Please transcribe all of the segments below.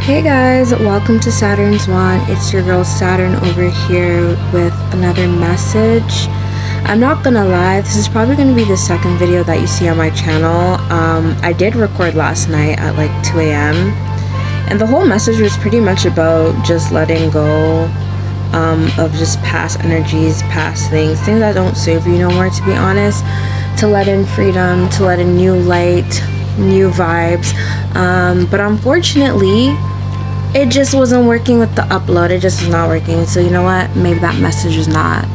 Hey guys, welcome to Saturn's Wand. It's your girl Saturn over here with another message. I'm not gonna lie, this is probably gonna be the second video that you see on my channel. I did record last night at like 2 a.m. and the whole message was pretty much about just letting go of just past energies, past things that don't serve you no more, to be honest. To let in freedom, to let in new light, new vibes. But unfortunately, it just wasn't working with the upload. It just was not working. So you know what? Maybe that message is not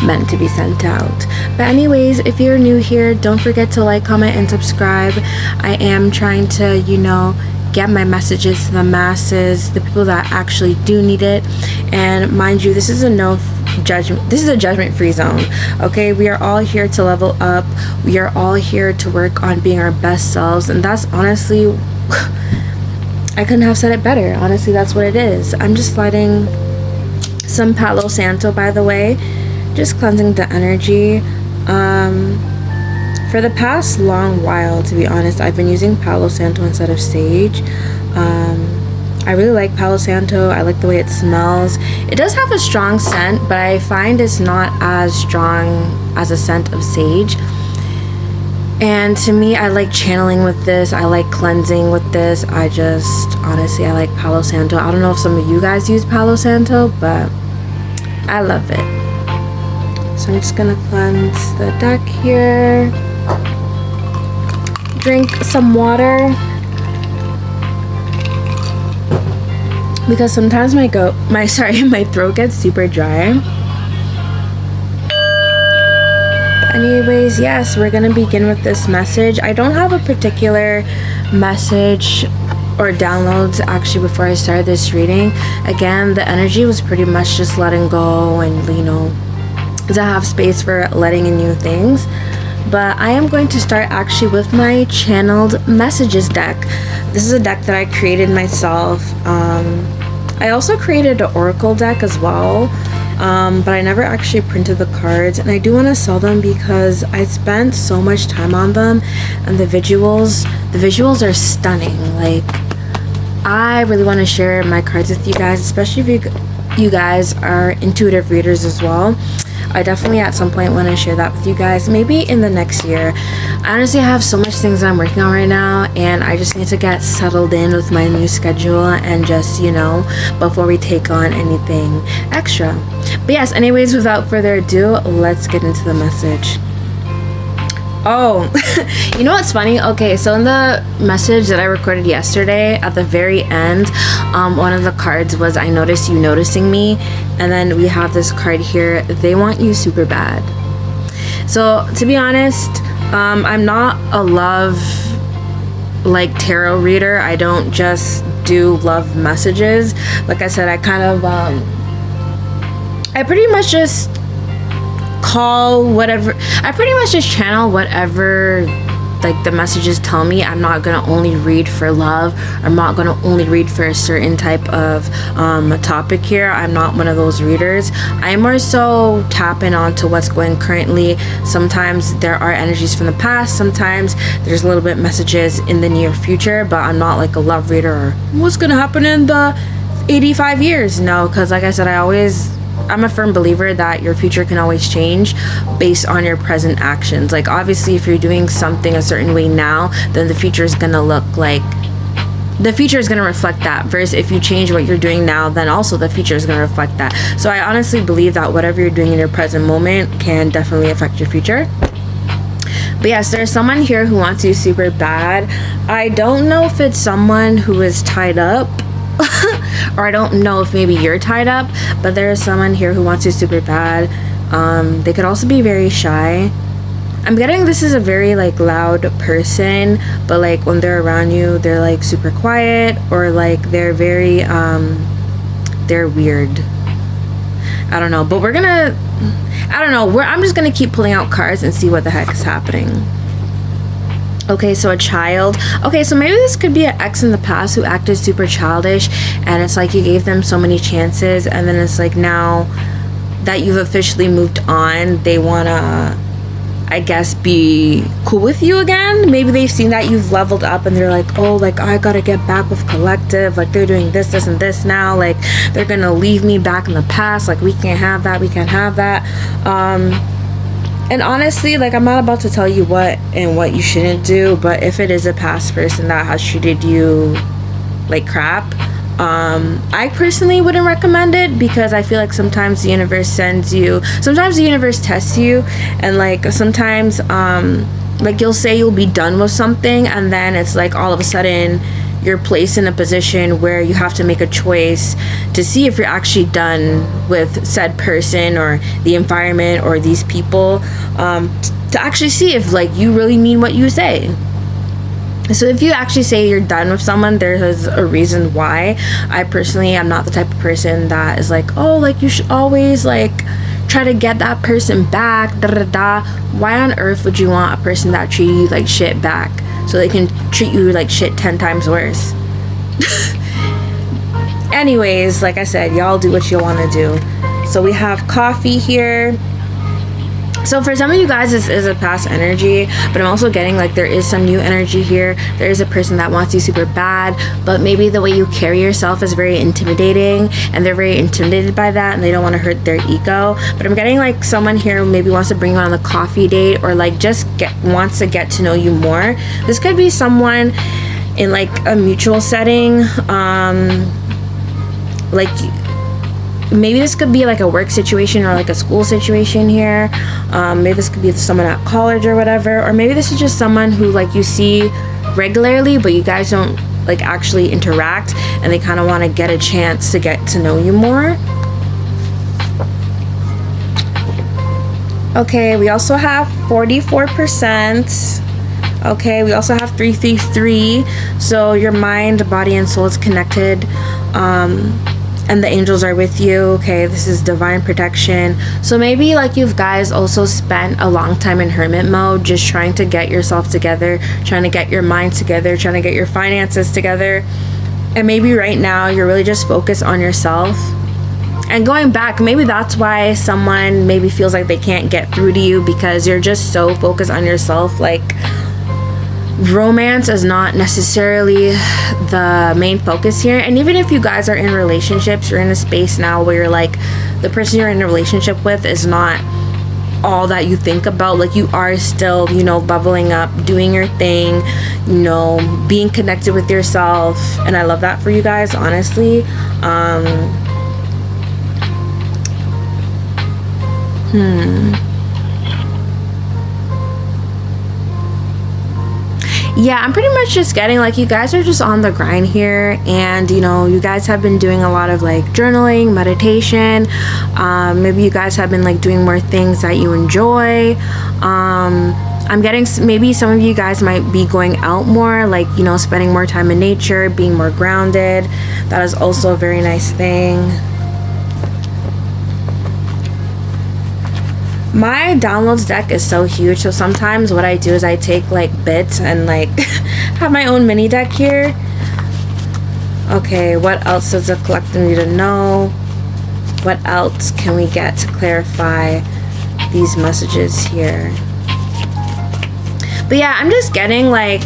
meant to be sent out. But anyways, if you're new here, don't forget to like, comment, and subscribe. I am trying to, get my messages to the masses, the people that actually do need it. And mind you, this is a judgment-free zone. Okay, we are all here to level up. We are all here to work on being our best selves, and that's honestly I couldn't have said it better. Honestly, that's what it is. I'm just lighting some Palo Santo, by the way, just cleansing the energy. For the past long while, to be honest, I've been using Palo Santo instead of sage. I really like Palo Santo. I like the way it smells. It does have a strong scent, but I find it's not as strong as a scent of sage. And to me, I like channeling with this. I like cleansing with this. Honestly, I like Palo Santo. I don't know if some of you guys use Palo Santo, but I love it. So I'm just gonna cleanse the deck here. Drink some water, because sometimes my throat gets super dry. But anyways, yes, we're gonna begin with this message. I don't have a particular message or downloads actually before I started this reading. Again, the energy was pretty much just letting go and to have space for letting in new things. But I am going to start actually with my channeled messages deck. This is a deck that I created myself. I also created an oracle deck as well, but I never actually printed the cards, and I do want to sell them because I spent so much time on them, and the visuals are stunning. Like, I really want to share my cards with you guys, especially if you guys are intuitive readers as well. I definitely at some point want to share that with you guys, maybe in the next year. I honestly have so much things I'm working on right now, and I just need to get settled in with my new schedule and just, before we take on anything extra. But yes, anyways, without further ado, let's get into the message. Oh, you know what's funny? Okay, so in the message that I recorded yesterday, at the very end, one of the cards was, I noticed you noticing me. And then we have this card here, they want you super bad. So to be honest, I'm not a love tarot reader. I don't just do love messages. Like I said, I pretty much just channel whatever the messages tell me. I'm not gonna only read for love. I'm not gonna only read for a certain type of topic here. I'm not one of those readers. I'm more so tapping onto what's going currently. Sometimes there are energies from the past, sometimes there's a little bit messages in the near future, but I'm not like a love reader or what's gonna happen in the 85 years. No, because like I said, I'm a firm believer that your future can always change based on your present actions. Like, obviously, if you're doing something a certain way now, then the future is gonna reflect that. Versus if you change what you're doing now, then also the future is gonna reflect that. So I honestly believe that whatever you're doing in your present moment can definitely affect your future. But yes, there's someone here who wants you super bad. I don't know if it's someone who is tied up, or I don't know if maybe you're tied up, but there's someone here who wants you super bad. They could also be very shy. I'm getting this is a very loud person, but when they're around you, they're super quiet, or they're very they're weird. I don't know, but I'm just gonna keep pulling out cards and see what the heck is happening. Okay, so a child. Okay, so maybe this could be an ex in the past who acted super childish, and it's like you gave them so many chances, and then it's like now that you've officially moved on, they wanna I guess, be cool with you again. Maybe they've seen that you've leveled up and they're like, oh, like, I gotta get back with collective, like they're doing this and this now, like they're gonna leave me back in the past, like we can't have that. And honestly, like, I'm not about to tell you what and what you shouldn't do, but if it is a past person that has treated you like crap, I personally wouldn't recommend it, because I feel like sometimes the universe tests you, and like sometimes like you'll say you'll be done with something, and then it's like all of a sudden you're placed in a position where you have to make a choice to see if you're actually done with said person or the environment or these people, to actually see if like you really mean what you say. So if you actually say you're done with someone, there's a reason why. I personally am not the type of person that is like, oh, like you should always like try to get that person back, da da da. Why on earth would you want a person that treated you like shit back so they can treat you like shit 10 times worse? Anyways, like I said, y'all do what you want to do. So we have coffee here. So for some of you guys, this is a past energy, but I'm also getting like there is some new energy here. There is a person that wants you super bad, but maybe the way you carry yourself is very intimidating, and they're very intimidated by that, and they don't want to hurt their ego. But I'm getting like someone here who maybe wants to bring you on a coffee date, or like just wants to get to know you more. This could be someone in like a mutual setting, like maybe this could be like a work situation or like a school situation here. Maybe this could be someone at college or whatever, or maybe this is just someone who like you see regularly, but you guys don't like actually interact, and they kind of want to get a chance to get to know you more. Okay, we also have 44%. Okay, we also have 333. So your mind, body, and soul is connected. And the angels are with you. Okay, this is divine protection. So maybe like you guys also spent a long time in hermit mode, just trying to get yourself together, trying to get your mind together, trying to get your finances together. And maybe right now you're really just focused on yourself. And going back, maybe that's why someone maybe feels like they can't get through to you, because you're just so focused on yourself. Like, romance is not necessarily the main focus here. And even if you guys are in relationships, you're in a space now where you're like, the person you're in a relationship with is not all that you think about. Like, you are still, you know, leveling up, doing your thing, you know, being connected with yourself. And I love that for you guys, honestly. Yeah, I'm pretty much just getting like you guys are just on the grind here, and you know, you guys have been doing a lot of like journaling, meditation. Maybe you guys have been like doing more things that you enjoy. I'm getting maybe some of you guys might be going out more, like, you know, spending more time in nature, being more grounded. That is also a very nice thing. My downloads deck is so huge, so sometimes what I do is I take like bits and like have my own mini deck here. Okay, what else does the collective need to know? What else can we get to clarify these messages here? But yeah, I'm just getting like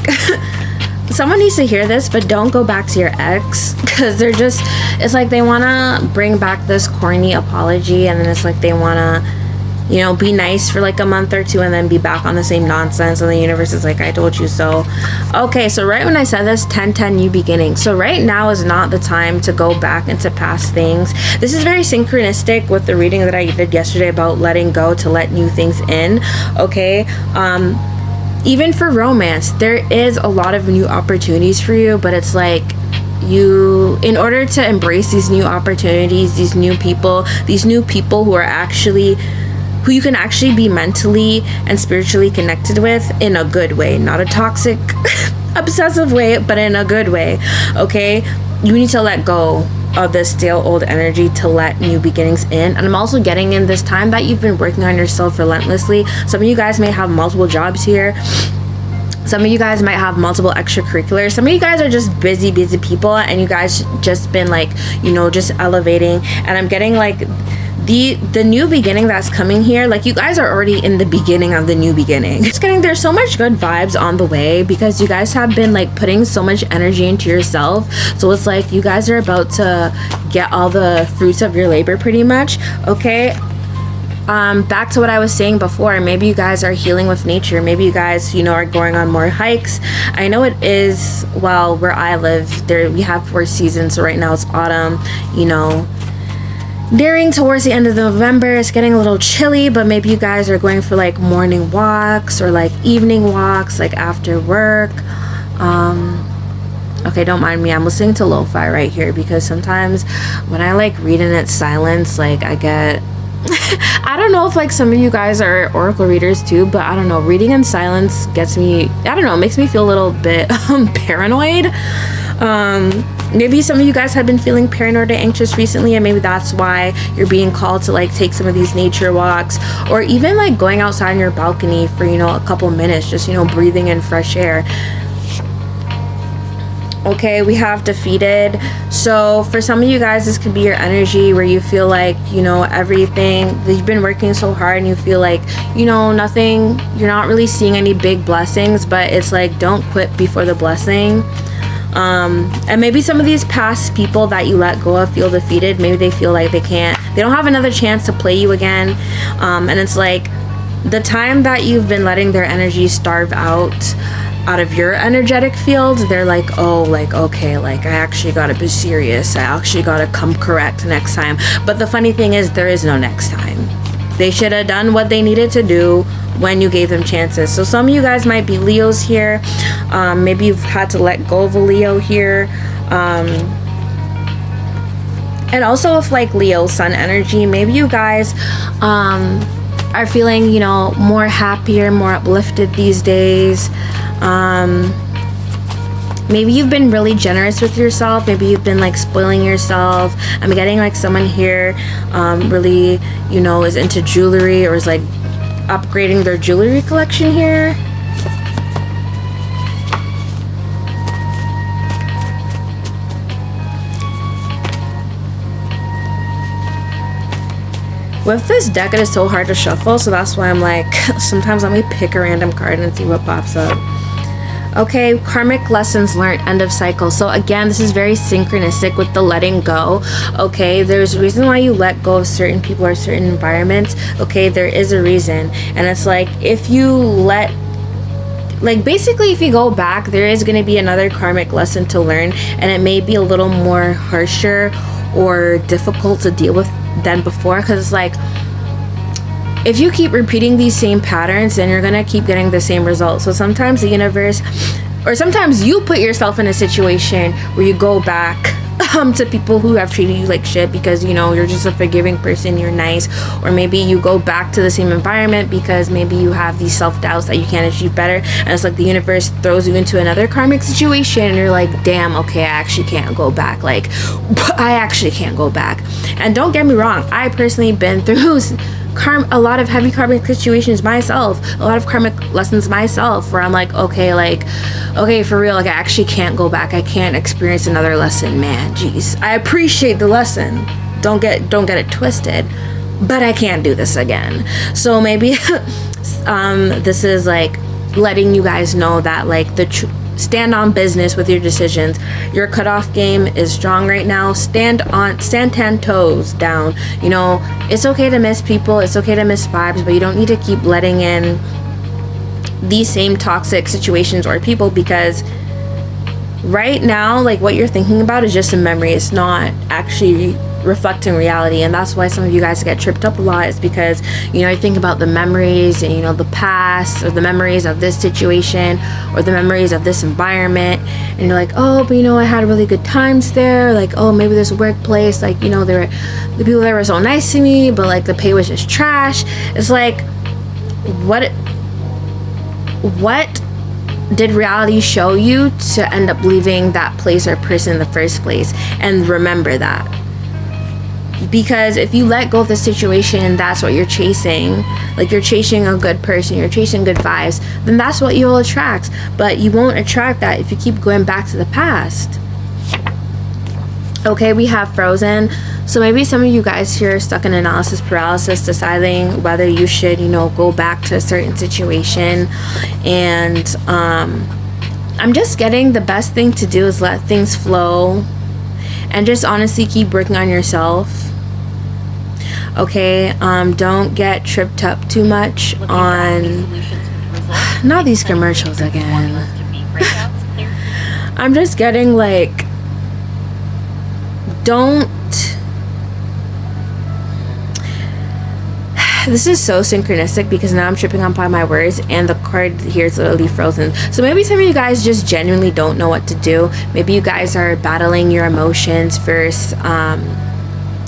someone needs to hear this, but don't go back to your ex, because they're just, it's like they want to bring back this corny apology, and then it's like they want to, you know, be nice for like a month or two and then be back on the same nonsense, and the universe is like, I told you so. Okay, so right when I said this, 10-10 new beginning. So right now is not the time to go back into past things. This is very synchronistic with the reading that I did yesterday about letting go to let new things in. Okay, even for romance, there is a lot of new opportunities for you, but it's like, you, in order to embrace these new opportunities, these new people who are actually, who you can actually be mentally and spiritually connected with in a good way, not a toxic, obsessive way, but in a good way. Okay, you need to let go of this stale old energy to let new beginnings in. And I'm also getting in this time that you've been working on yourself relentlessly. Some of you guys may have multiple jobs here. Some of you guys might have multiple extracurriculars. Some of you guys are just busy people, and you guys just been like, you know, just elevating. And I'm getting like the new beginning that's coming here, like you guys are already in the beginning of the new beginning. Just kidding, there's so much good vibes on the way because you guys have been like putting so much energy into yourself. So it's like you guys are about to get all the fruits of your labor pretty much. Okay, back to what I was saying before, maybe you guys are healing with nature. Maybe you guys, you know, are going on more hikes. I know it is, well, where I live, there we have 4 seasons. So right now it's autumn, you know, nearing towards the end of November. It's getting a little chilly, but maybe you guys are going for like morning walks or like evening walks, like after work. Okay, don't mind me, I'm listening to lo-fi right here because sometimes when I like read in its silence, like I get I don't know if like some of you guys are oracle readers too, but I don't know, reading in silence gets me, I don't know, makes me feel a little bit paranoid. Maybe some of you guys have been feeling paranoid or anxious recently, and maybe that's why you're being called to like take some of these nature walks, or even like going outside on your balcony for, you know, a couple minutes, just, you know, breathing in fresh air. Okay, we have defeated. So for some of you guys, this could be your energy where you feel like, you know, everything, you've been working so hard and you feel like, you know, nothing, you're not really seeing any big blessings, but it's like, don't quit before the blessing. And maybe some of these past people that you let go of feel defeated. Maybe they feel like they don't have another chance to play you again. And it's like the time that you've been letting their energy starve out of your energetic field, they're like, oh, like, okay, like I actually gotta be serious, I actually gotta come correct next time. But the funny thing is, there is no next time. They should have done what they needed to do when you gave them chances. So some of you guys might be Leos here. Maybe you've had to let go of a Leo here. And also with like Leo sun energy, maybe you guys are feeling, you know, more happier, more uplifted these days. Maybe you've been really generous with yourself. Maybe you've been like spoiling yourself. I'm getting like someone here really, you know, is into jewelry or is like upgrading their jewelry collection here. With this deck, it is so hard to shuffle, so that's why I'm like, sometimes let me pick a random card and see what pops up. Okay, karmic lessons learned, end of cycle. So again, this is very synchronistic with the letting go. Okay, there's a reason why you let go of certain people or certain environments. Okay, there is a reason. And it's like, if you let, like basically if you go back, there is going to be another karmic lesson to learn, and it may be a little more harsher or difficult to deal with than before, because it's like, if you keep repeating these same patterns, then you're gonna keep getting the same results. So sometimes the universe, or sometimes you put yourself in a situation where you go back to people who have treated you like shit because, you know, you're just a forgiving person, you're nice. Or maybe you go back to the same environment because maybe you have these self-doubts that you can't achieve better, and it's like the universe throws you into another karmic situation and you're like, damn, okay, I actually can't go back. Like, I actually can't go back. And don't get me wrong, I personally been through a lot of heavy karmic situations myself, a lot of karmic lessons myself, where I'm like, okay, for real, like I actually can't go back. I can't experience another lesson, man. Jeez, I appreciate the lesson. Don't get it twisted, but I can't do this again. So maybe this is like letting you guys know that like stand on business with your decisions. Your cutoff game is strong right now. Stand 10 toes down. You know, it's okay to miss people, it's okay to miss vibes, but you don't need to keep letting in these same toxic situations or people, because right now, like what you're thinking about is just a memory. It's not actually reflecting reality, and that's why some of you guys get tripped up a lot, is because, you know, you think about the memories and, you know, the past, or the memories of this situation or the memories of this environment, and you're like, oh, but you know, I had really good times there. Like, oh, maybe this workplace, like, you know, the people there were so nice to me, but like the pay was just trash. It's like, what did reality show you to end up leaving that place or person in the first place? And remember that. Because if you let go of the situation, that's what you're chasing. Like you're chasing a good person, you're chasing good vibes, then that's what you'll attract. But you won't attract that if you keep going back to the past. Okay, we have Frozen. So maybe some of you guys here are stuck in analysis paralysis, deciding whether you should, you know, go back to a certain situation. And I'm just getting the best thing to do is let things flow and just honestly keep working on yourself. Okay, don't get tripped up too much on not these commercials again. I'm just getting like, don't. This is so synchronistic because now I'm tripping up on my words and the card here is literally frozen. So maybe some of you guys just genuinely don't know what to do. Maybe you guys are battling your emotions versus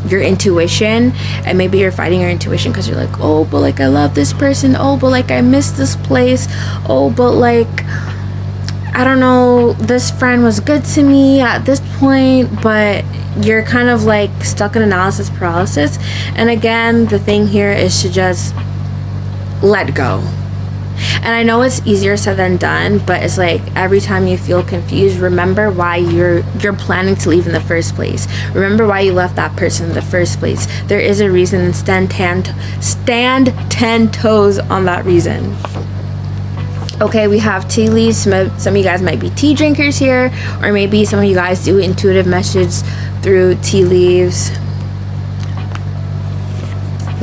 your intuition, and maybe you're fighting your intuition because you're like, oh, but like I love this person, oh, but like I miss this place, oh, but like I don't know, this friend was good to me at this point, but you're kind of like stuck in analysis paralysis. And again, the thing here is to just let go. And I know it's easier said than done, but it's like every time you feel confused, remember why you're planning to leave in the first place. Remember why you left that person in the first place. There is a reason, and stand 10 toes on that reason. Okay, we have tea leaves. Some of you guys might be tea drinkers here, or maybe some of you guys do intuitive messages through tea leaves.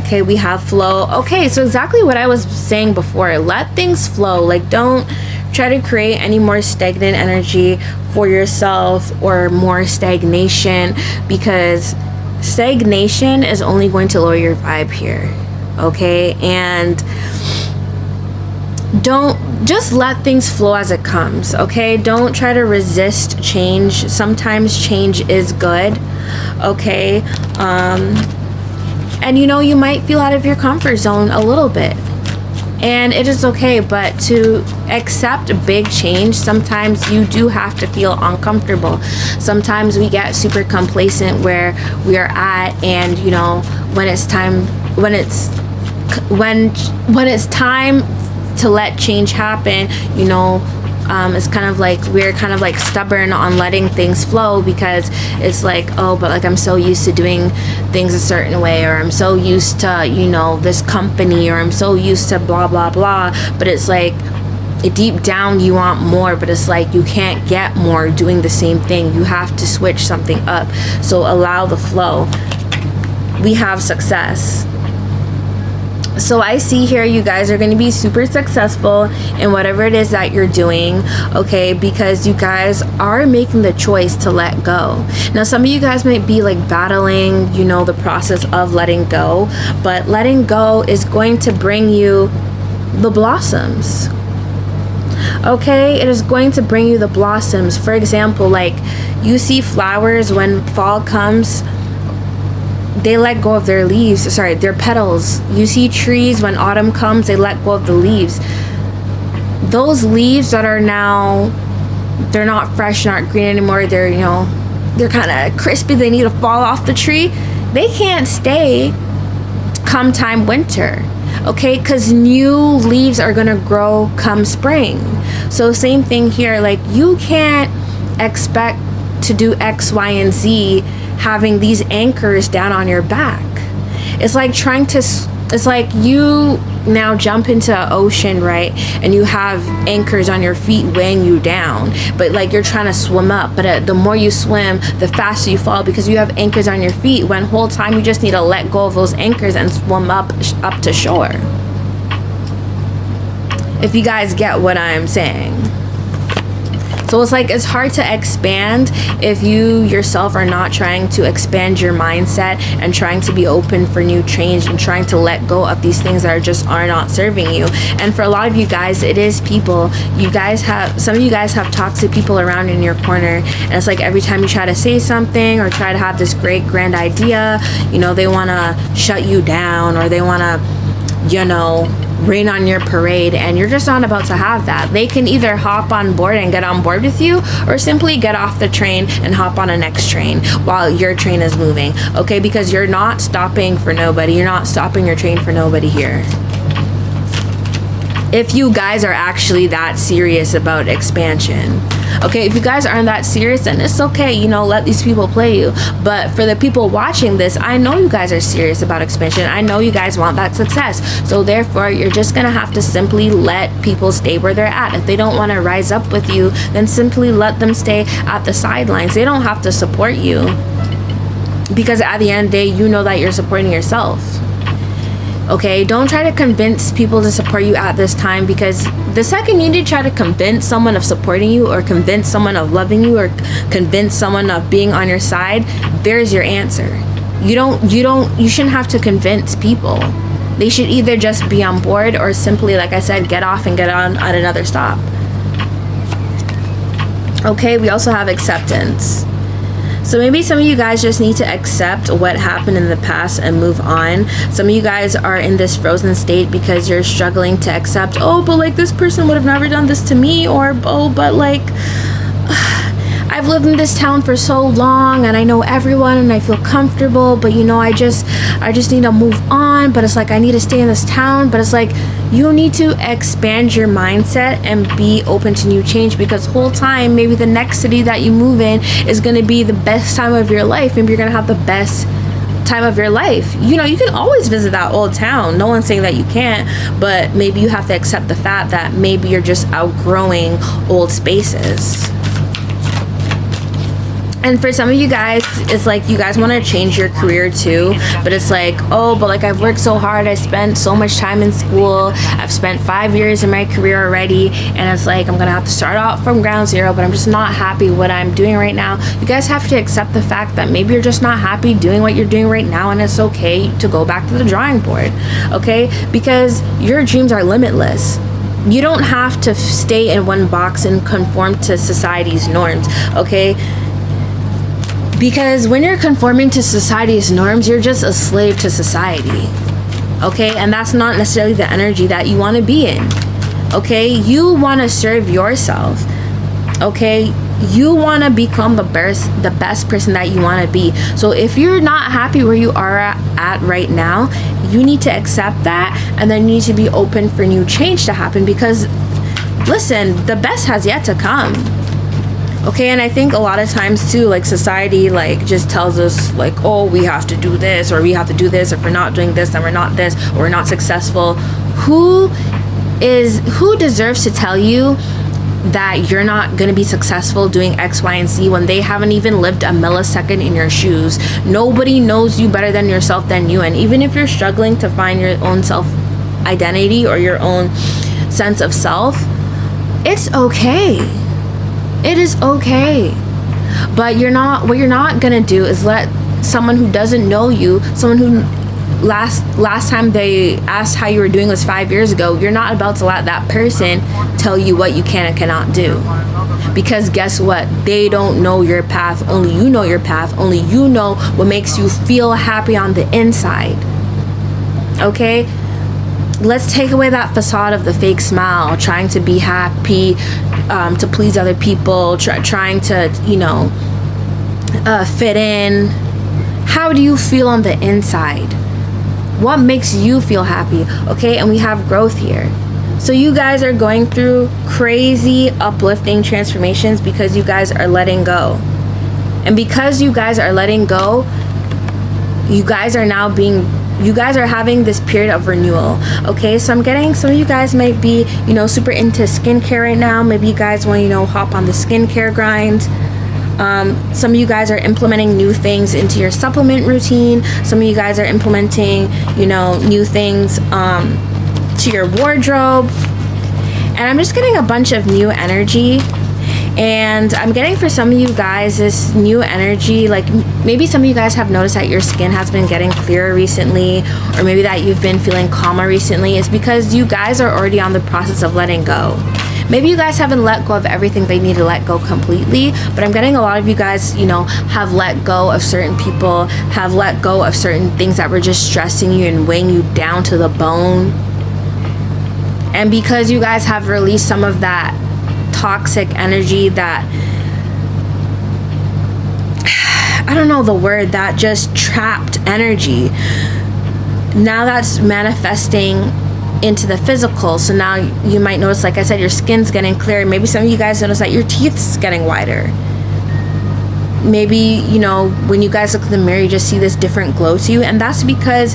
Okay, we have flow. Okay, so exactly what I was saying before. Let things flow. Like, don't try to create any more stagnant energy for yourself or more stagnation, because stagnation is only going to lower your vibe here. Okay, and don't just let things flow as it comes. Okay, don't try to resist change. Sometimes change is good. Okay, and you know, you might feel out of your comfort zone a little bit, and it is okay. But to accept big change, sometimes you do have to feel uncomfortable. Sometimes we get super complacent where we are at, and you know, when it's time to let change happen, you know, it's kind of like we're kind of like stubborn on letting things flow, because it's like, oh, but like I'm so used to doing things a certain way, or I'm so used to, you know, this company, or I'm so used to blah blah blah. But it's like deep down you want more, but it's like you can't get more doing the same thing. You have to switch something up. So allow the flow. We have success. So I see here you guys are going to be super successful in whatever it is that you're doing, okay, because you guys are making the choice to let go. Now, some of you guys might be like battling, you know, the process of letting go, but letting go is going to bring you the blossoms. Okay, it is going to bring you the blossoms. For example, like you see flowers when fall comes, they let go of their leaves, their petals. You see trees when autumn comes, they let go of the leaves. Those leaves that are now, they're not fresh, not green anymore, they're, you know, they're kind of crispy, they need to fall off the tree. They can't stay come time winter, okay, because new leaves are gonna grow come spring. So same thing here, like you can't expect to do X, Y, and Z having these anchors down on your back. It's like it's like you now jump into an ocean, right, and you have anchors on your feet weighing you down, but like you're trying to swim up, but the more you swim, the faster you fall, because you have anchors on your feet, when whole time you just need to let go of those anchors and swim up to shore. If you guys get what I'm saying. So it's like, it's hard to expand if you yourself are not trying to expand your mindset and trying to be open for new change and trying to let go of these things that are not serving you. And for a lot of you guys, it is people. Some of you guys have toxic people around in your corner, and it's like every time you try to say something or try to have this great grand idea, you know, they want to shut you down, or they want to, you know, rain on your parade, and you're just not about to have that. They can either hop on board and get on board with you, or simply get off the train and hop on a next train while your train is moving, okay? Because you're not stopping for nobody. You're not stopping your train for nobody here. if you guys are actually that serious about expansion. Okay, if you guys aren't that serious, then it's okay, you know, let these people play you. But for the people watching this, I know you guys are serious about expansion. I know you guys want that success. So therefore, you're just gonna have to simply let people stay where they're at. If they don't want to rise up with you, then simply let them stay at the sidelines. They don't have to support you, because at the end of the day, you know that you're supporting yourself. Okay, don't try to convince people to support you at this time, because the second you need to try to convince someone of supporting you, or convince someone of loving you, or convince someone of being on your side, there's your answer. You shouldn't have to convince people. They should either just be on board, or simply, like I said, get off and get on at another stop. Okay, we also have acceptance. So maybe some of you guys just need to accept what happened in the past and move on. Some of you guys are in this frozen state because you're struggling to accept, oh, but like this person would have never done this to me, or oh, but like I've lived in this town for so long and I know everyone and I feel comfortable, but you know, I just need to move on, but it's like I need to stay in this town. But it's like you need to expand your mindset and be open to new change, because whole time maybe the next city that you move in is going to be the best time of your life. Maybe you're going to have the best time of your life. You know, you can always visit that old town. No one's saying that you can't, but maybe you have to accept the fact that maybe you're just outgrowing old spaces. And for some of you guys, it's like you guys want to change your career too, but it's like, oh, but like I've worked so hard, I spent so much time in school, I've spent 5 years in my career already, and it's like I'm gonna have to start off from ground zero, but I'm just not happy what I'm doing right now. You guys have to accept the fact that maybe you're just not happy doing what you're doing right now, and it's okay to go back to the drawing board, okay? Because your dreams are limitless. You don't have to stay in one box and conform to society's norms, okay? Because when you're conforming to society's norms, you're just a slave to society, okay? And that's not necessarily the energy that you want to be in, okay? You want to serve yourself, okay? You want to become the best person that you want to be. So if you're not happy where you are at right now, you need to accept that, and then you need to be open for new change to happen, because listen, the best has yet to come. Okay, and I think a lot of times too, like society like just tells us like, oh, we have to do this, or we have to do this. If we're not doing this, then we're not this, or we're not successful. Who deserves to tell you that you're not going to be successful doing X, Y, and Z when they haven't even lived a millisecond in your shoes? Nobody knows you better than yourself than you. And even if you're struggling to find your own self identity or your own sense of self, it's okay. It is okay. But what you're not gonna do is let someone who doesn't know you, someone who last time they asked how you were doing was 5 years ago, you're not about to let that person tell you what you can and cannot do. Because guess what? They don't know your path. Only you know your path. Only you know what makes you feel happy on the inside. Okay? Let's take away that facade of the fake smile, trying to be happy, to please other people, trying to, you know, fit in. How do you feel on the inside? What makes you feel happy? Okay, and we have growth here. So you guys are going through crazy, uplifting transformations because you guys are letting go. And because you guys are letting go, you guys are having this period of renewal. Okay, so I'm getting some of you guys might be, you know, super into skincare right now. Maybe you guys want to, you know, hop on the skincare grind. Some of you guys are implementing new things into your supplement routine. Some of you guys are implementing, you know, new things to your wardrobe. And I'm just getting a bunch of new energy. And I'm getting for some of you guys this new energy, like maybe some of you guys have noticed that your skin has been getting clearer recently, or maybe that you've been feeling calmer recently. It's because you guys are already on the process of letting go. Maybe you guys haven't let go of everything they need to let go completely, but I'm getting a lot of you guys, you know, have let go of certain people, have let go of certain things that were just stressing you and weighing you down to the bone. And because you guys have released some of that toxic energy, that I don't know the word, that just trapped energy, now that's manifesting into the physical. So now you might notice, like I said, your skin's getting clearer. Maybe some of you guys notice that your teeth's getting whiter. Maybe, you know, when you guys look in the mirror, you just see this different glow to you, and that's because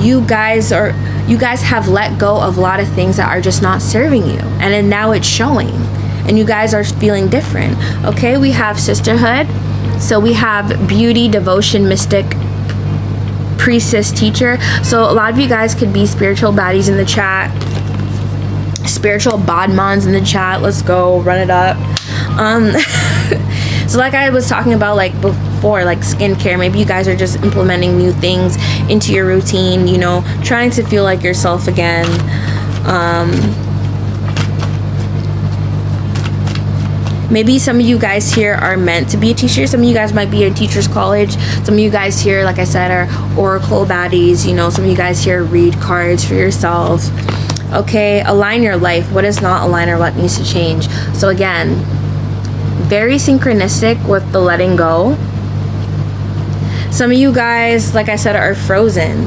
you guys have let go of a lot of things that are just not serving you, and then now it's showing, and you guys are feeling different. Okay, we have sisterhood, so we have beauty, devotion, mystic, priestess, teacher. So a lot of you guys could be spiritual baddies in the chat, spiritual bodmons in the chat. Let's go, run it up. So like I was talking about like before, like skincare, maybe you guys are just implementing new things into your routine, you know, trying to feel like yourself again. Maybe some of you guys here are meant to be a teacher. Some of you guys might be in teacher's college. Some of you guys here, like I said, are oracle baddies. You know, some of you guys here read cards for yourself. Okay, align your life. What is not aligned or what needs to change? So again, very synchronistic with the letting go. Some of you guys, like I said, are frozen.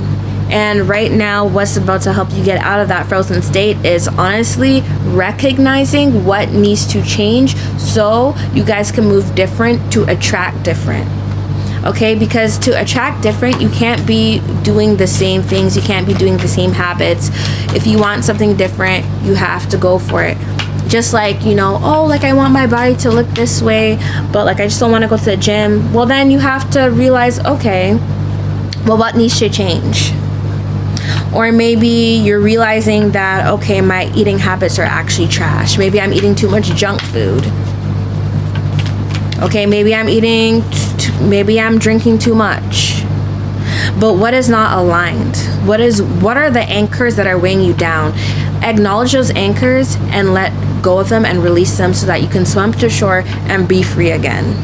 And right now, what's about to help you get out of that frozen state is honestly recognizing what needs to change so you guys can move different to attract different. Okay, because to attract different, you can't be doing the same things. You can't be doing the same habits. If you want something different, you have to go for it. Just like, you know, oh, like I want my body to look this way, but like I just don't want to go to the gym. Well, then you have to realize, okay, well, what needs to change? Or maybe you're realizing that, okay, my eating habits are actually trash. Maybe I'm eating too much junk food. Okay, maybe I'm drinking too much. But what is not aligned? What are the anchors that are weighing you down? Acknowledge those anchors and let go of them and release them so that you can swim to shore and be free again.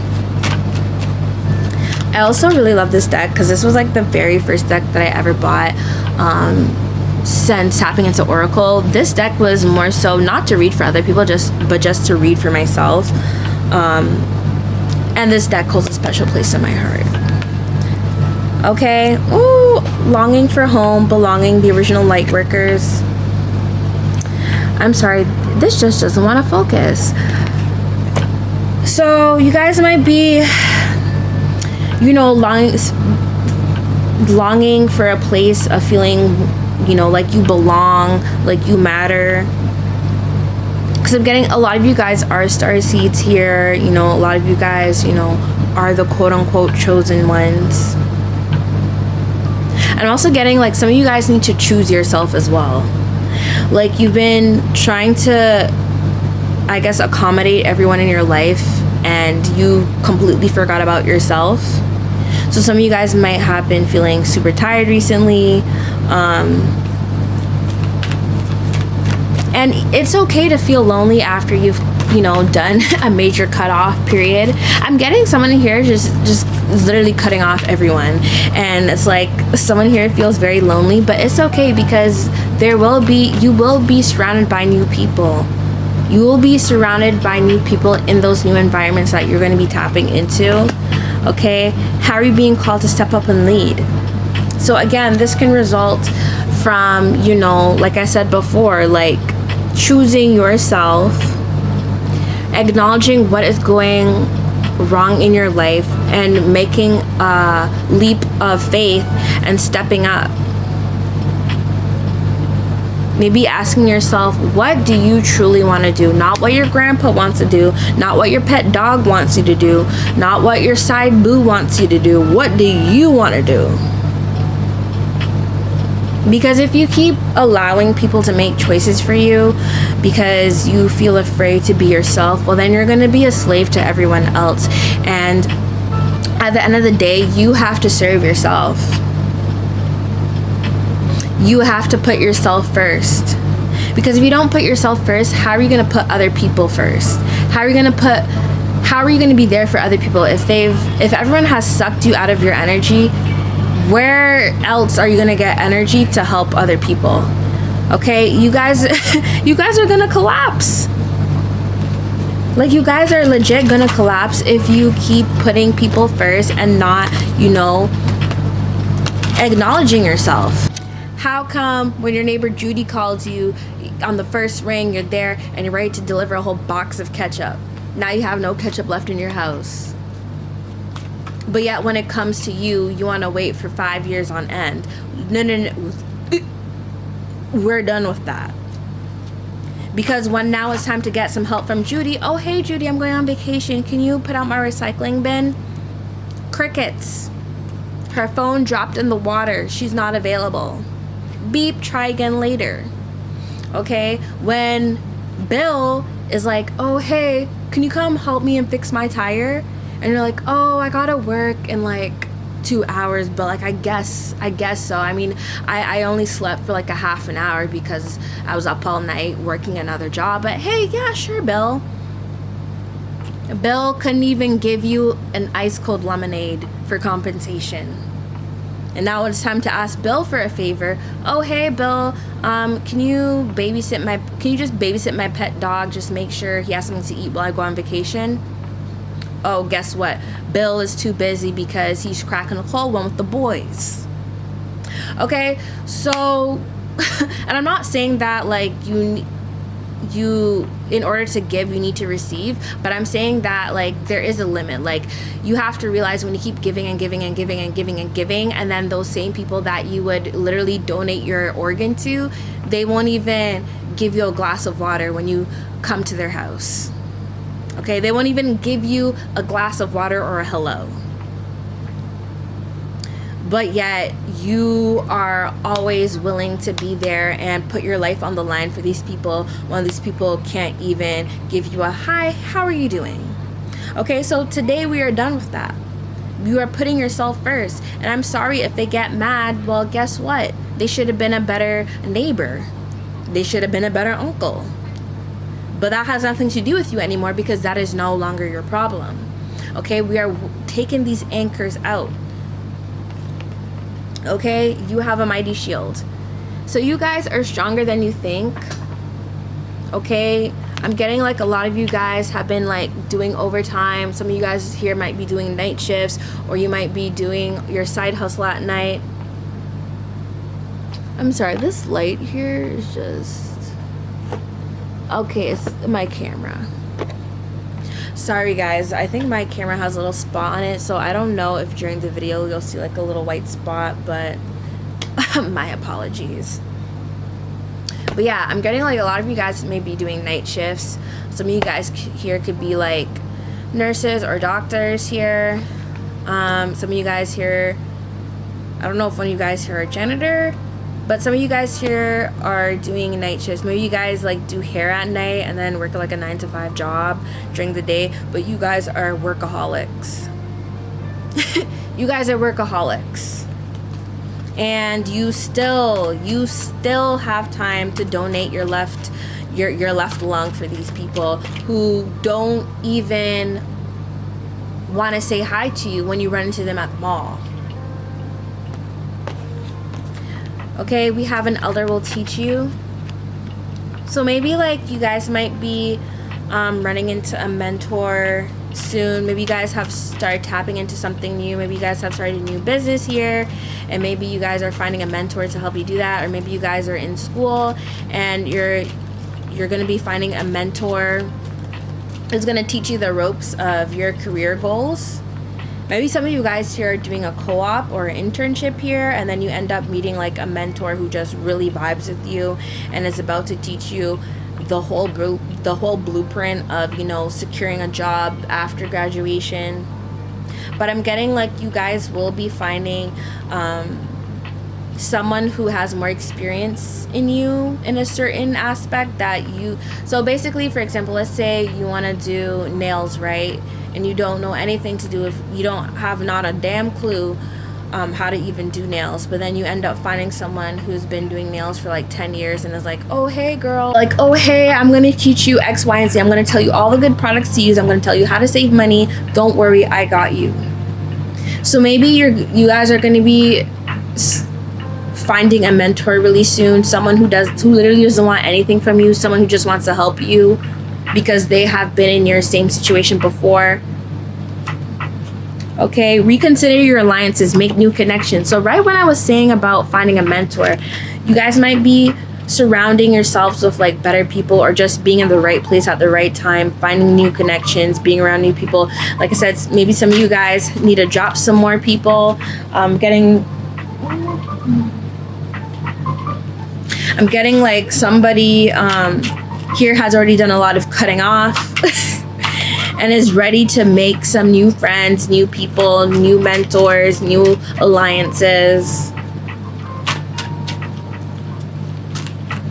I also really love this deck because this was like the very first deck that I ever bought since tapping into Oracle. This deck was more so not to read for other people, but just to read for myself. And this deck holds a special place in my heart. Okay, ooh, longing for home, belonging, the original light workers. I'm sorry, this just doesn't want to focus. So you guys might be, you know, longing for a place of feeling, you know, like you belong, like you matter. Because I'm getting a lot of you guys are star seeds here. You know, a lot of you guys, you know, are the quote unquote chosen ones. I'm also getting like some of you guys need to choose yourself as well. Like you've been trying to, I guess, accommodate everyone in your life and you completely forgot about yourself. So some of you guys might have been feeling super tired recently. And it's okay to feel lonely after you've, you know, done a major cutoff period. I'm getting someone here just literally cutting off everyone. And it's like someone here feels very lonely, but it's okay because you will be surrounded by new people. You will be surrounded by new people in those new environments that you're going to be tapping into. Okay, how are you being called to step up and lead? So again, this can result from, you know, like I said before, like choosing yourself, acknowledging what is going wrong in your life and making a leap of faith and stepping up. Maybe asking yourself, what do you truly want to do? Not what your grandpa wants to do, not what your pet dog wants you to do, not what your side boo wants you to do. What do you want to do? Because if you keep allowing people to make choices for you because you feel afraid to be yourself, well, then you're going to be a slave to everyone else. And at the end of the day, you have to serve yourself. You have to put yourself first. Because if you don't put yourself first, how are you going to put other people first? How are you going to be there for other people? If everyone has sucked you out of your energy, where else are you going to get energy to help other people? Okay, you guys are going to collapse. Like, you guys are legit going to collapse if you keep putting people first and not, you know, acknowledging yourself. How come when your neighbor Judy calls you on the first ring, you're there and you're ready to deliver a whole box of ketchup? Now you have no ketchup left in your house. But yet when it comes to you, you want to wait for 5 years on end. No. We're done with that. Because when now it's time to get some help from Judy. Oh, hey, Judy, I'm going on vacation. Can you put out my recycling bin? Crickets. Her phone dropped in the water. She's not available. Beep, try again later. Okay? When Bill is like, oh, hey, can you come help me and fix my tire? And you're like, oh, I gotta work in like 2 hours, but like I guess so. I mean, I only slept for like a half an hour because I was up all night working another job. But hey, yeah, sure, Bill. Bill couldn't even give you an ice cold lemonade for compensation. And now it's time to ask Bill for a favor. Oh, hey, Bill, can you just babysit my pet dog? Just make sure he has something to eat while I go on vacation. Oh, guess what? Bill is too busy because he's cracking a cold one with the boys. Okay, so, and I'm not saying that like you in order to give you need to receive, but I'm saying that like there is a limit. Like you have to realize when you keep giving and giving and giving and giving and giving, and then those same people that you would literally donate your organ to, they won't even give you a glass of water when you come to their house. Okay, they won't even give you a glass of water or a hello. But yet you are always willing to be there and put your life on the line for these people when these people can't even give you a hi, how are you doing? Okay, so today we are done with that. You are putting yourself first. And I'm sorry if they get mad. Well, guess what? They should have been a better neighbor. They should have been a better uncle. But that has nothing to do with you anymore because that is no longer your problem. Okay, we are taking these anchors out. Okay, you have a mighty shield. So you guys are stronger than you think. Okay, I'm getting like a lot of you guys have been like doing overtime. Some of you guys here might be doing night shifts, or you might be doing your side hustle at night. I'm sorry, this light here is just... Okay, it's my camera. Sorry guys, I think my camera has a little spot on it, so I don't know if during the video you'll see like a little white spot, but my apologies. But yeah, I'm getting like a lot of you guys may be doing night shifts. Some of you guys here could be like nurses or doctors here. Some of you guys here, I don't know if one of you guys here are a janitor, but some of you guys here are doing night shifts. Maybe you guys like do hair at night and then work like a 9-to-5 job during the day, but you guys are workaholics. You guys are workaholics. And you still have time to donate your left lung for these people who don't even want to say hi to you when you run into them at the mall. Okay, we have an elder will teach you. So maybe like you guys might be running into a mentor soon. Maybe you guys have started tapping into something new. Maybe you guys have started a new business here, and maybe you guys are finding a mentor to help you do that. Or maybe you guys are in school and you're going to be finding a mentor who's going to teach you the ropes of your career goals. Maybe some of you guys here are doing a co-op or an internship here, and then you end up meeting like a mentor who just really vibes with you and is about to teach you the whole blueprint of, you know, securing a job after graduation. But I'm getting like you guys will be finding someone who has more experience in you in a certain aspect that you... So basically, for example, let's say you want to do nails, right? And you don't know anything to do with... You don't have not a damn clue how to even do nails, but then you end up finding someone who's been doing nails for like 10 years and is like, oh hey girl, like, oh hey, I'm gonna teach you X, Y, and Z. I'm gonna tell you all the good products to use. I'm gonna tell you how to save money. Don't worry, I got you. So maybe you guys are gonna be finding a mentor really soon, someone who literally doesn't want anything from you, someone who just wants to help you because they have been in your same situation before. Okay, reconsider your alliances, make new connections. So right when I was saying about finding a mentor, you guys might be surrounding yourselves with like better people, or just being in the right place at the right time, finding new connections, being around new people. Like I said, maybe some of you guys need to drop some more people. I'm getting like somebody here has already done a lot of cutting off and is ready to make some new friends, new people, new mentors, new alliances.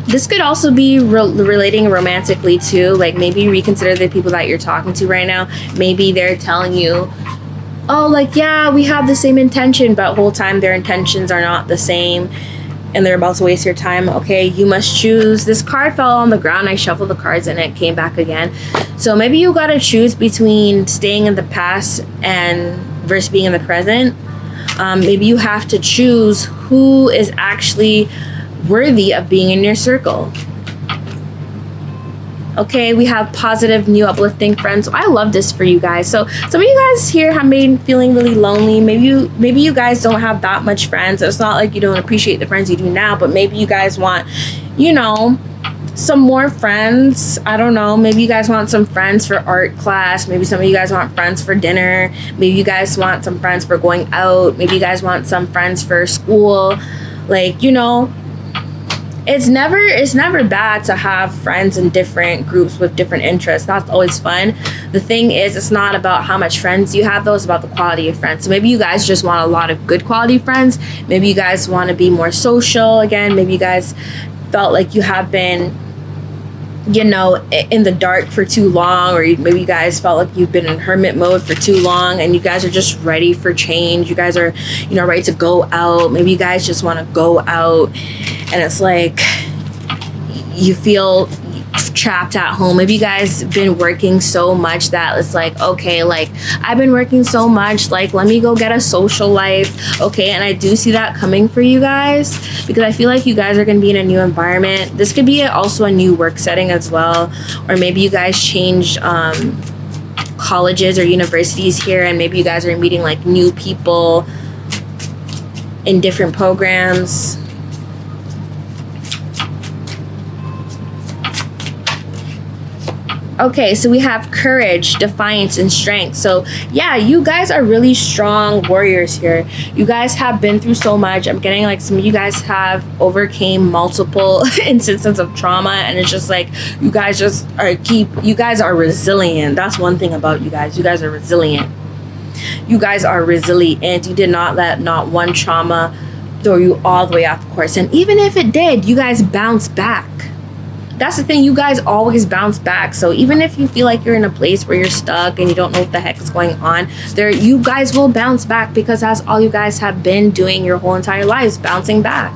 This could also be relating romantically too. Like maybe reconsider the people that you're talking to right now. Maybe they're telling you, oh, like, yeah, we have the same intention, but whole time their intentions are not the same and they're about to waste your time. Okay, you must choose. This card fell on the ground. I shuffled the cards and it came back again. So maybe you got to choose between staying in the past and versus being in the present. Maybe you have to choose who is actually worthy of being in your circle. Okay, we have positive, new, uplifting friends. So I love this for you guys. So some of you guys here have been feeling really lonely. Maybe you guys don't have that much friends. It's not like you don't appreciate the friends you do now, but maybe you guys want, you know, some more friends. I don't know. Maybe you guys want some friends for art class. Maybe some of you guys want friends for dinner. Maybe you guys want some friends for going out. Maybe you guys want some friends for school. Like, you know, it's never bad to have friends in different groups with different interests. That's always fun. The thing is, it's not about how much friends you have, though. It's about the quality of friends. So maybe you guys just want a lot of good quality friends. Maybe you guys want to be more social again. Maybe you guys felt like you have been, you know, in the dark for too long, or maybe you guys felt like you've been in hermit mode for too long and you guys are just ready for change. You guys are, you know, ready to go out. Maybe you guys just want to go out and it's like you feel trapped at home. Maybe you guys been working so much that it's like, okay, like I've been working so much, like let me go get a social life. Okay, and I do see that coming for you guys because I feel like you guys are going to be in a new environment. This could be also a new work setting as well, or maybe you guys change colleges or universities here, and maybe you guys are meeting like new people in different programs. Okay, so we have courage, defiance, and strength. So yeah, you guys are really strong warriors here. You guys have been through so much. I'm getting like some of you guys have overcame multiple instances of trauma, and it's just like you guys are resilient. That's one thing about you guys. You guys are resilient. You guys are resilient. You did not let not one trauma throw you all the way off the course. And even if it did, you guys bounce back. That's the thing, you guys always bounce back. So even if you feel like you're in a place where you're stuck and you don't know what the heck is going on, you guys will bounce back, because that's all you guys have been doing your whole entire lives, bouncing back.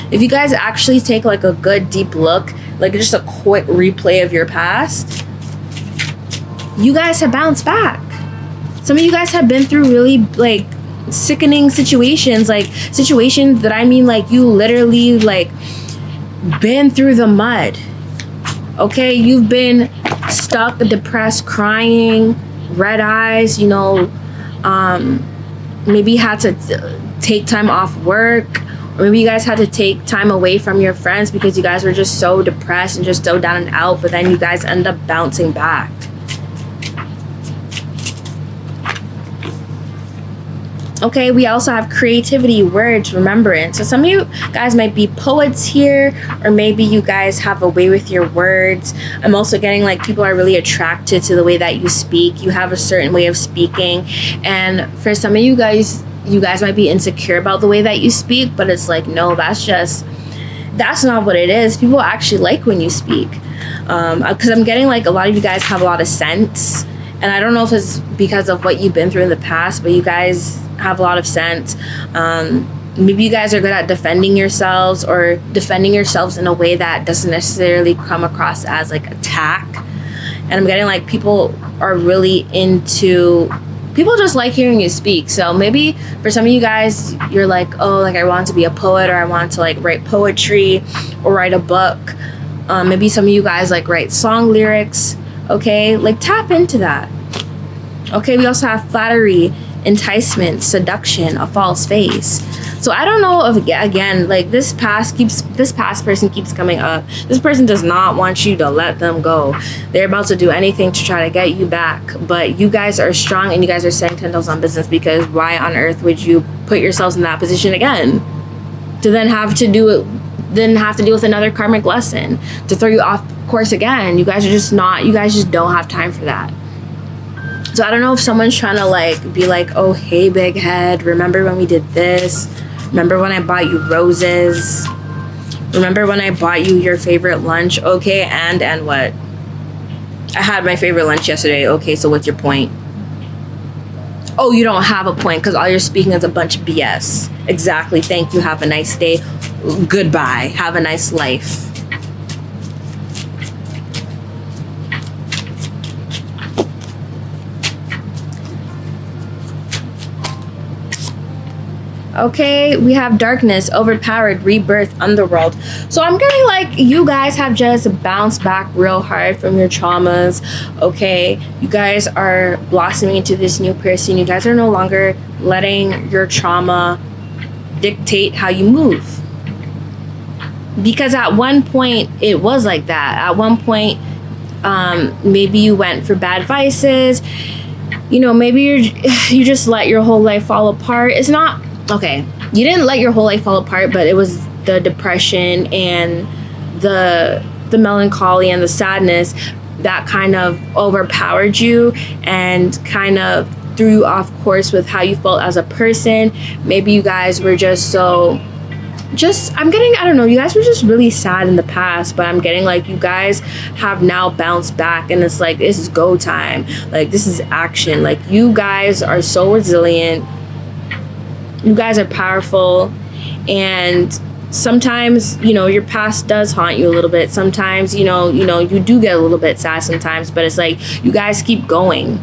If you guys actually take like a good deep look, like just a quick replay of your past, you guys have bounced back. Some of you guys have been through really like sickening situations, like situations that I mean like you literally like been through the mud. Okay, you've been stuck, depressed, crying, red eyes, you know, maybe you had to take time off work, or maybe you guys had to take time away from your friends because you guys were just so depressed and just so down and out, but then you guys end up bouncing back. Okay, we also have creativity, words, remembrance. So some of you guys might be poets here, or maybe you guys have a way with your words. I'm also getting like people are really attracted to the way that you speak. You have a certain way of speaking. And for some of you guys might be insecure about the way that you speak, but it's like, no, that's not what it is. People actually like when you speak. Because I'm getting like a lot of you guys have a lot of sense. And I don't know if it's because of what you've been through in the past, but you guys have a lot of sense. Maybe you guys are good at defending yourselves, or defending yourselves in a way that doesn't necessarily come across as like attack. And I'm getting like people just like hearing you speak. So maybe for some of you guys, you're like, oh, like I want to be a poet, or I want to like write poetry or write a book. Maybe some of you guys like write song lyrics. Okay, like tap into that. Okay, we also have flattery, enticement, seduction, a false face. So I don't know if, again, like this past person keeps coming up. This person does not want you to let them go. They're about to do anything to try to get you back, but you guys are strong and you guys are setting 10 toes on business, because why on earth would you put yourselves in that position again to then have to deal with another karmic lesson to throw you off course again? You guys just don't have time for that. So I don't know if someone's trying to like be like, oh, hey, big head, remember when we did this? Remember when I bought you roses? Remember when I bought you your favorite lunch? Okay, and what? I had my favorite lunch yesterday. Okay, so what's your point? Oh, you don't have a point because all you're speaking is a bunch of BS. Exactly. Thank you. Have a nice day. Goodbye. Have a nice life. Okay, we have darkness, overpowered, rebirth, underworld. So I'm getting like you guys have just bounced back real hard from your traumas. Okay, you guys are blossoming into this new person. You guys are no longer letting your trauma dictate how you move. Because at one point it was like that. At one point, maybe you went for bad vices. You know, maybe you just let your whole life fall apart. It's not okay. You didn't let your whole life fall apart, but it was the depression and the melancholy and the sadness that kind of overpowered you and kind of threw you off course with how you felt as a person. Maybe you guys were I don't know, you guys were just really sad in the past, but I'm getting like you guys have now bounced back and it's like, this is go time. Like, this is action. Like, you guys are so resilient. You guys are powerful. And sometimes, you know, your past does haunt you a little bit. Sometimes, you know, you do get a little bit sad sometimes, but it's like, you guys keep going.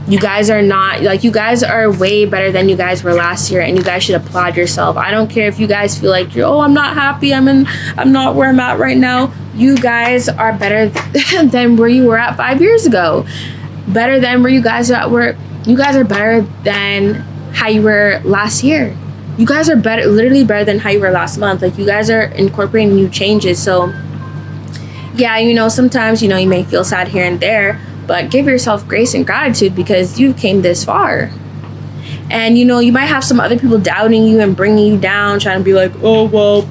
You guys are not, like, you guys are way better than you guys were last year, and you guys should applaud yourself. I don't care if you guys feel like I'm not happy, I'm not where I'm at right now. You guys are better than where you were at 5 years ago. Better than where you guys are. You guys are better than how you were last year. You guys are better, literally better than how you were last month. Like, you guys are incorporating new changes. So yeah, you know, sometimes, you know, you may feel sad here and there, but give yourself grace and gratitude because you came this far. And, you know, you might have some other people doubting you and bringing you down, trying to be like, oh, well,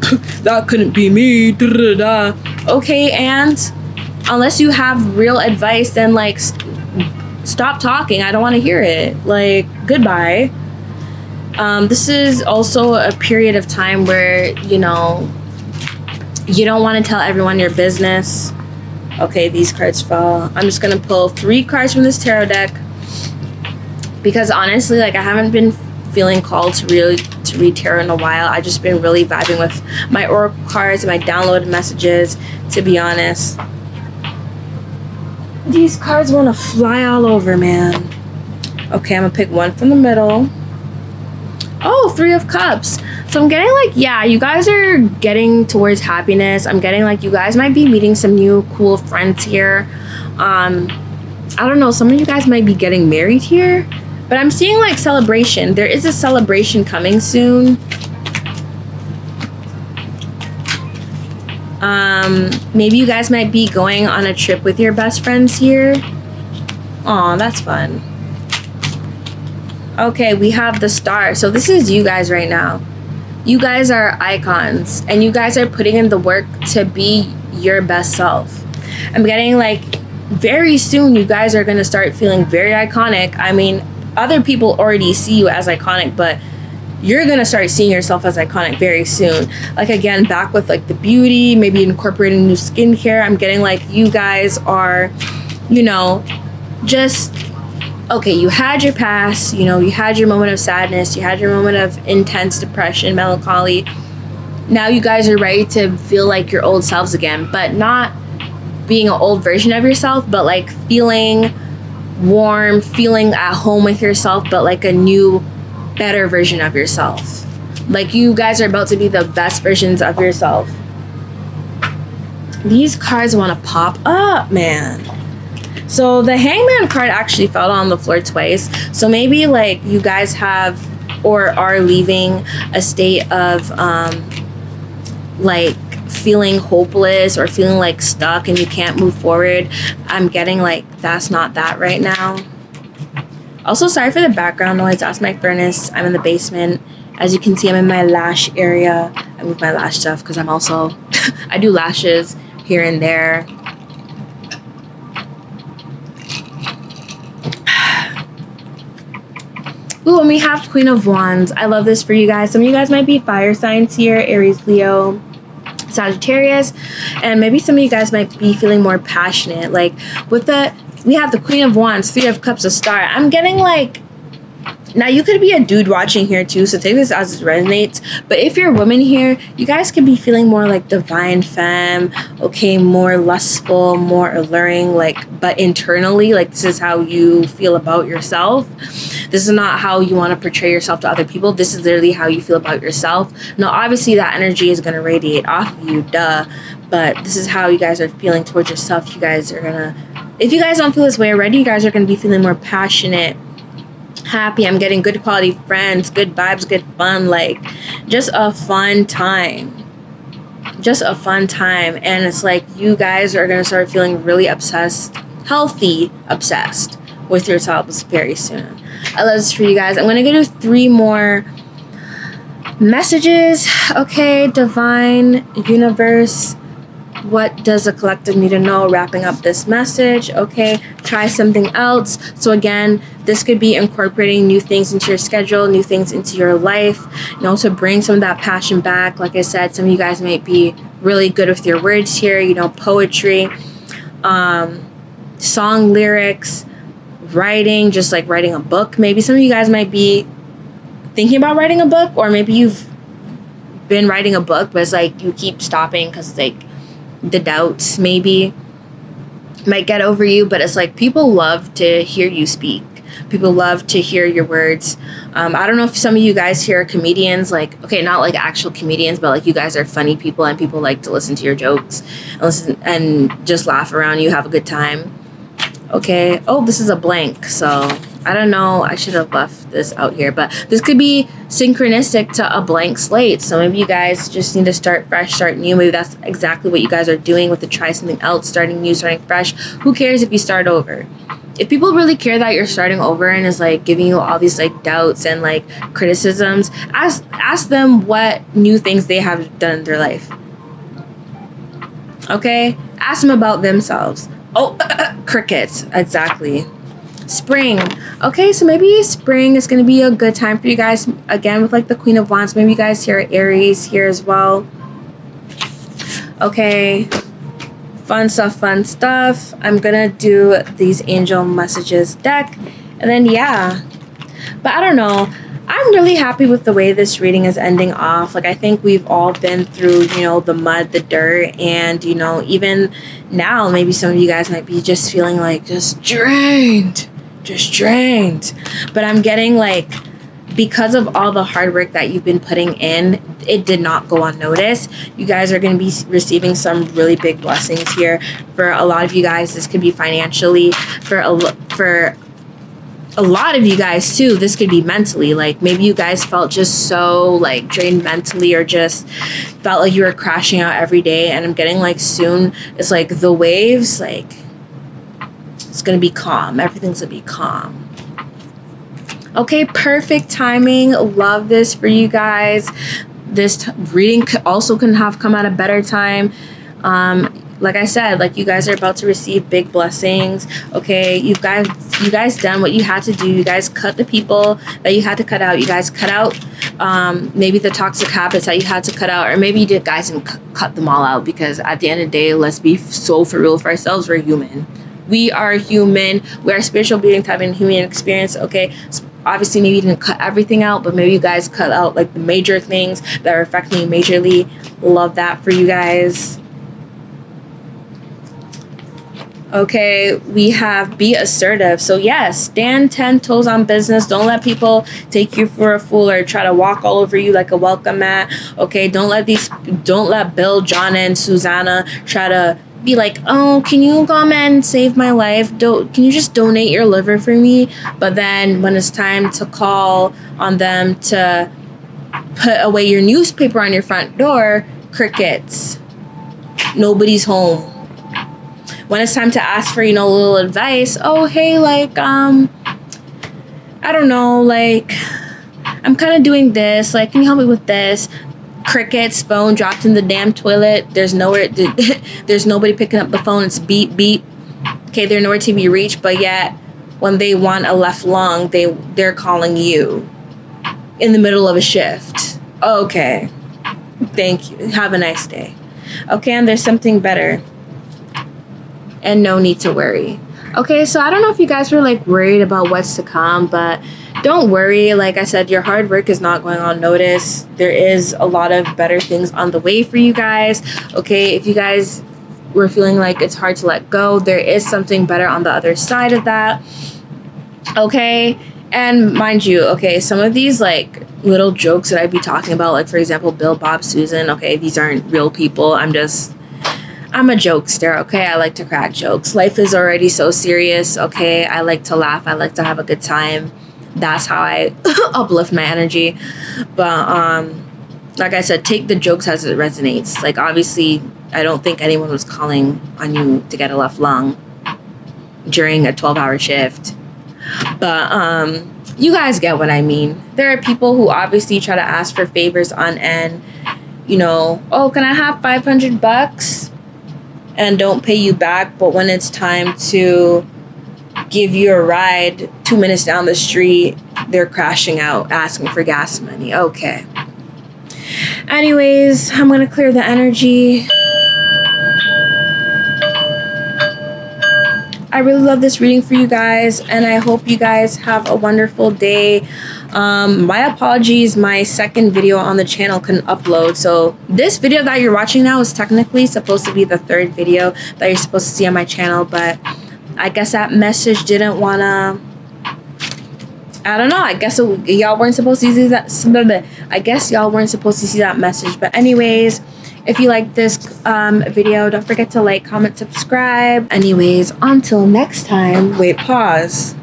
that couldn't be me. Da-da-da. Okay, and unless you have real advice, then, like, stop talking. I don't want to hear it. Like, goodbye. This is also a period of time where, you know, you don't want to tell everyone your business. Okay, these cards fell. I'm just gonna pull 3 cards from this tarot deck because honestly, like, I haven't been feeling called to read tarot in a while. I've just been really vibing with my oracle cards and my downloaded messages, to be honest. These cards want to fly all over, man. Okay, I'm gonna pick one from the middle. Oh, 3 of Cups. So I'm getting like, yeah, you guys are getting towards happiness. I'm getting like you guys might be meeting some new cool friends here. I don't know, some of you guys might be getting married here, but I'm seeing like celebration. There is a celebration coming soon. Maybe you guys might be going on a trip with your best friends here. Aw, that's fun. Okay, we have the Star. So this is you guys right now. You guys are icons and you guys are putting in the work to be your best self. I'm getting like very soon you guys are going to start feeling very iconic. I mean, other people already see you as iconic, but you're going to start seeing yourself as iconic very soon. Like, again, back with like the beauty, maybe incorporating new skincare. I'm getting like you guys are, you know, just... okay, you had your past, you know, you had your moment of sadness, you had your moment of intense depression, melancholy. Now you guys are ready to feel like your old selves again, but not being an old version of yourself, but like feeling warm, feeling at home with yourself, but like a new, better version of yourself. Like, you guys are about to be the best versions of yourself. These cards want to pop up, man. So the Hangman card actually fell on the floor twice. So maybe like you guys have or are leaving a state of like feeling hopeless or feeling like stuck and you can't move forward. I'm getting like that's not that right now. Also, sorry for the background noise. That's my furnace. I'm in the basement. As you can see, I'm in my lash area. I move my lash stuff because I'm also I do lashes here and there. Ooh, and we have Queen of Wands. I love this for you guys. Some of you guys might be fire signs here, Aries, Leo, Sagittarius, and maybe some of you guys might be feeling more passionate. Like with the, we have the Queen of Wands, Three of Cups, a Star. I'm getting like, now you could be a dude watching here too, so take this as it resonates. But if you're a woman here, you guys could be feeling more like divine femme, okay, more lustful, more alluring, like, but internally, like this is how you feel about yourself. This is not how you want to portray yourself to other people. This is literally how you feel about yourself. Now, obviously that energy is going to radiate off of you, duh. But this is how you guys are feeling towards yourself. You guys are going to, if you guys don't feel this way already, you guys are going to be feeling more passionate, happy. I'm getting good quality friends, good vibes, good fun, like just a fun time. Just a fun time. And it's like you guys are going to start feeling really obsessed, healthy obsessed with yourselves very soon. I love this for you guys. I'm going to give you 3 more messages. Okay, divine, universe, what does the collective need to know wrapping up this message? Okay, try something else. So again, this could be incorporating new things into your schedule, new things into your life, and also bring some of that passion back. Like I said, some of you guys might be really good with your words here, you know, poetry, song lyrics, writing, just like writing a book. Maybe some of you guys might be thinking about writing a book, or maybe you've been writing a book, but it's like you keep stopping because like the doubts maybe might get over you. But it's like people love to hear you speak. People love to hear your words. I don't know if some of you guys here are comedians, like, okay, not like actual comedians, but like you guys are funny people and people like to listen to your jokes and listen and just laugh around you, have a good time. Okay. Oh, this is a blank. So I don't know. I should have left this out here, but this could be synchronistic to a blank slate. So maybe you guys just need to start fresh, start new. Maybe that's exactly what you guys are doing with the try something else, starting new, starting fresh. Who cares if you start over? If people really care that you're starting over and is like giving you all these like doubts and like criticisms, ask them what new things they have done in their life. Okay? Ask them about themselves. Oh, crickets. Exactly. Spring. Okay, so maybe spring is going to be a good time for you guys. Again, with like the Queen of Wands. Maybe you guys here are Aries here as well. Okay. Fun stuff, fun stuff. I'm going to do these angel messages deck. And then, yeah. But I don't know. I'm really happy with the way this reading is ending off. Like, I think we've all been through, you know, the mud, the dirt, and, you know, even now, maybe some of you guys might be just feeling like just drained. But I'm getting like, because of all the hard work that you've been putting in, it did not go unnoticed. You guys are going to be receiving some really big blessings here. For a lot of you guys, this could be financially. For a lot of you guys too, this could be mentally. Like maybe you guys felt just so like drained mentally, or just felt like you were crashing out every day. And I'm getting like soon it's like the waves, like it's gonna be calm. Everything's gonna be calm. Okay, perfect timing. Love this for you guys. This reading also can have come at a better time. Like I said, like you guys are about to receive big blessings. Okay, you guys done what you had to do. You guys cut the people that you had to cut out. You guys cut out maybe the toxic habits that you had to cut out, or maybe you guys didn't cut them all out, because at the end of the day, let's be so for real for ourselves. We're human. We are human. We are spiritual beings having human experience. Okay. So obviously, maybe you didn't cut everything out, but maybe you guys cut out like the major things that are affecting you majorly. Love that for you guys. Okay, we have be assertive. So yes, stand 10 toes on business. Don't let people take you for a fool or try to walk all over you like a welcome mat. Okay, don't let Bill, John, and Susanna try to be like, oh, can you come and save my life? Can you just donate your liver for me? But then when it's time to call on them to put away your newspaper on your front door, crickets. Nobody's home. When it's time to ask for, a little advice, oh, hey, like, I don't know, like, I'm kind of doing this, like, can you help me with this? Crickets, phone dropped in the damn toilet. There's nobody picking up the phone. It's beep, beep. Okay, they're nowhere to be reached, but yet when they want a left lung, they're calling you in the middle of a shift. Okay, thank you. Have a nice day. Okay, and there's something better. And no need to worry. Okay, so I don't know if you guys were like worried about what's to come, but don't worry. Like I said, your hard work is not going unnoticed. There is a lot of better things on the way for you guys. Okay, if you guys were feeling like it's hard to let go, there is something better on the other side of that. Okay, and mind you, okay, some of these like little jokes that I'd be talking about, like for example, Bill, Bob, Susan, okay, these aren't real people. I'm a jokester, okay? I like to crack jokes. Life is already so serious, okay? I like to laugh. I like to have a good time. That's how I uplift my energy. But like I said, take the jokes as it resonates. Like obviously, I don't think anyone was calling on you to get a left lung during a 12-hour shift. But you guys get what I mean. There are people who obviously try to ask for favors on end. Oh, can I have $500? And don't pay you back, but when it's time to give you a ride 2 minutes down the street, they're crashing out, asking for gas money. Okay. Anyways, I'm going to clear the energy. I really love this reading for you guys, and I hope you guys have a wonderful day. My apologies, my second video on the channel couldn't upload, so this video that you're watching now is technically supposed to be the third video that you're supposed to see on my channel, but I guess that message didn't wanna, I don't know, I guess y'all weren't supposed to see that. I guess y'all weren't supposed to see that message. But anyways, if you like this video, don't forget to like, comment, subscribe. Anyways, until next time, wait, pause.